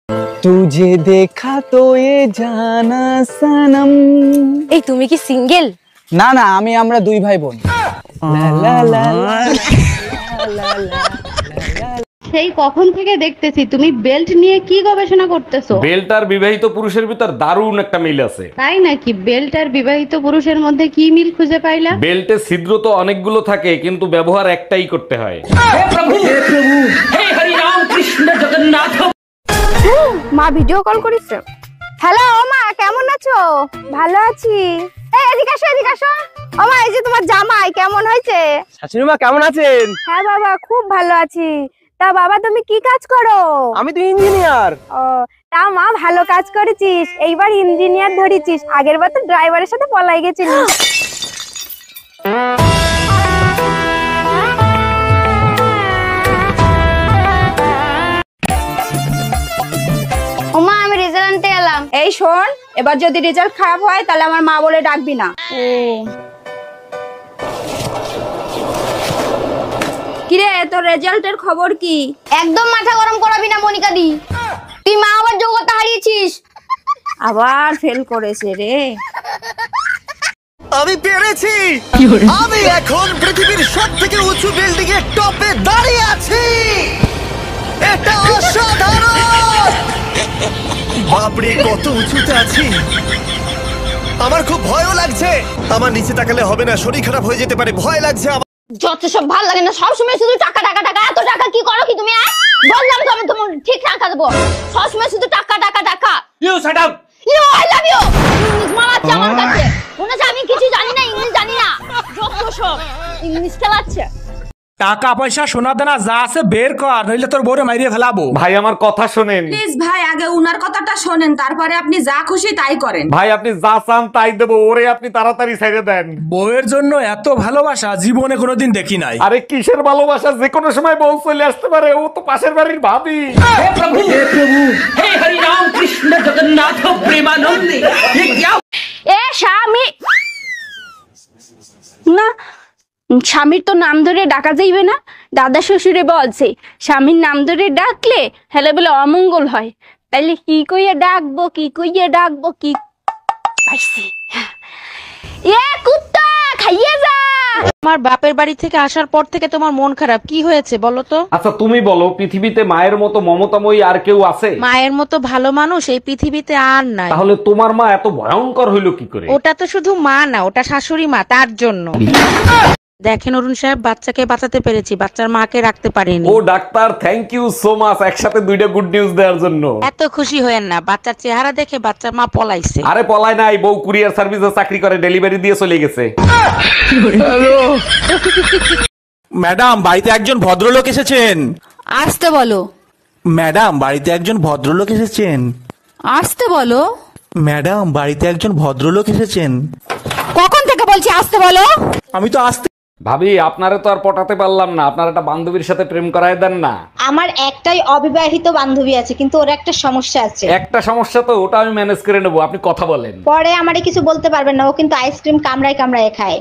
तुझे देखा तो ये जाना सनम। এই তুমি কি সিঙ্গেল? না না, আমরা দুই ভাই বোন। সেই কখন থেকে দেখতেছি তুমি বেল্ট নিয়ে কি গবেষণা করতেছো? বেল্ট আর বিবাহিত পুরুষের ভিতর দারুণ একটা মিল আছে। তাই নাকি? বেল্ট আর বিবাহিত পুরুষের মধ্যে কি মিল খুঁজে পাইলা? বেল্টে ছিদ্র তো অনেকগুলো থাকে, কিন্তু ব্যবহার একটাই করতে হয়। মা ভিডিও কল করেছে। হ্যালো মা, কেমন আছো? ভালো আছি। এই এদিকে আসো, এদিকে আসো। ও মা, এই যে তোমার জামাই কেমন হয়েছে? শাশুড়ি মা কেমন আছেন? হ্যাঁ বাবা, খুব ভালো আছি। তা বাবা তুমি কি কাজ করো? আমি তো ইঞ্জিনিয়ার। ও, তা মা ভালো কাজ করেছিস, এইবার ইঞ্জিনিয়ার ধরেছিস, আগের বার তো ড্রাইভারের সাথে পলাই গেছিলিস। ওমা, আমি রেজাল্ট আনতে এলাম। এই শোন, এবার যদি রেজাল্ট খারাপ হয় তাহলে আমার মা বলে ডাকবি না। কিরে, তোর রেজাল্টের খবর কি? একদম মাথা গরম করাবি না মনিকা দি, তুই মা আবার যোগ্যতা হারিয়েছিস। আবার ফেল করেছে রে। আমি পেরেছি। আমি এখন পৃথিবীর সবথেকে উঁচু বিল্ডিং এর টপে দাঁড়িয়ে আছি। এটা অসাধারণ। বাপরে, কত উঁচুতে আছি। আমার খুব ভয়ও লাগছে। আমার নিচে তাকালে হবে না, শরীর খারাপ হয়ে যেতে পারে, ভয় লাগছে আমার। যত সব ভালো লাগে না, সবসময় শুধু টাকা টাকা টাকা। এত টাকা কি করো কি তুমি? বললাম তো আমি তোমার ঠিক টাকা দেবো, সবসময় শুধু টাকা টাকা টাকা। You shut up. You I love you. English মারাচ্ছে আমার কাছে, মনে হচ্ছে আমি কিছু জানি না, ইংলিশ জানি না। যত সব ইংলিশ খেলাচ্ছে। টাকা পয়সা সোনা দানা যা আছে বের কর, নইলে তোর বউরে মাইরিয়ে ফেলাবো। ভাই আমার কথা শোনেন। প্লিজ ভাই, আগে উনার কথাটা শোনেন, তারপরে আপনি যা খুশি তাই করেন। ভাই আপনি যা চান তাই দেবো, ওরে আপনি তাড়াতাড়ি ছেড়ে দেন। বউয়ের জন্য এত ভালোবাসা জীবনে কোনোদিন দেখি নাই। আরে কিসের ভালোবাসা, যে কোনো সময় বউ চলে আসতে পারে, ও তো পাশের বাড়ির ভাবি। হে প্রভু, হে প্রভু, হে হরি রাম কৃষ্ণ জগন্নাথ প্রেমানন্দে। এ স্বামী না, স্বামীর তো নাম ধরে ডাকা যাইবে না। দাদা শ্বশুরে বলছে স্বামীর নাম ধরে ডাকলে হেলে বলে অমঙ্গল হয়। তাইলে কি কইয়া ডাকবো, কি কইয়া ডাকবো, কি পাইছি। এ কুত্তা, খাইয়ে যা। আমার বাপের বাড়ি থেকে আসার পর থেকে তোমার মন খারাপ, কি হয়েছে বলো তো? আচ্ছা তুমি বলো, পৃথিবীতে মায়ের মতো মমতাময়ী আর কেউ আছে? মায়ের মতো ভালো মানুষ এই পৃথিবীতে আর নাই। তাহলে তোমার মা এত ভয়ঙ্কর হইলো কি করে? ওটা তো শুধু মা না, ওটা শাশুড়ি মা, তার জন্য। দেখেন অরুণ সাহেব, বাচ্চাকে বাঁচাতে পেরেছি, বাচ্চার মাকে রাখতে পারিনি। ও doctor, thank you so much, একসাথে দুইটা গুড নিউজ দেওয়ার জন্য। এত খুশি হয়েন না, বাচ্চার চেহারা দেখে বাচ্চার মা পলাইছে। আরে পলায় নাই, বউ কুরিয়ার সার্ভিসে চাকরি করে, ডেলিভারি দিয়ে চলে গেছে। ম্যাডাম, বাড়িতে একজন ভদ্রলোক এসেছেন। আসতে বলো। ম্যাডাম, বাড়িতে একজন ভদ্রলোক এসেছেন। আসতে বলো। ম্যাডাম, বাড়িতে একজন ভদ্রলোক এসেছেন। কখন থেকে বলছি আসতে বলো? আমি তো আসতে। ভাবি আপনারে তো আর পটাতে পারলাম না, আপনার একটা বান্ধবীর সাথে প্রেম করায় দেন না। আমার একটাই অবিবাহিত বান্ধবী আছে, কিন্তু ওর একটা সমস্যা আছে। একটা সমস্যা তো, ওটা আমি ম্যানেজ করে নেবো, আপনি কথা বলেন। পরে আমারে কিছু বলতে পারবেন না, ও কিন্তু আইসক্রিম কামড়ায় কামড়ায় খায়।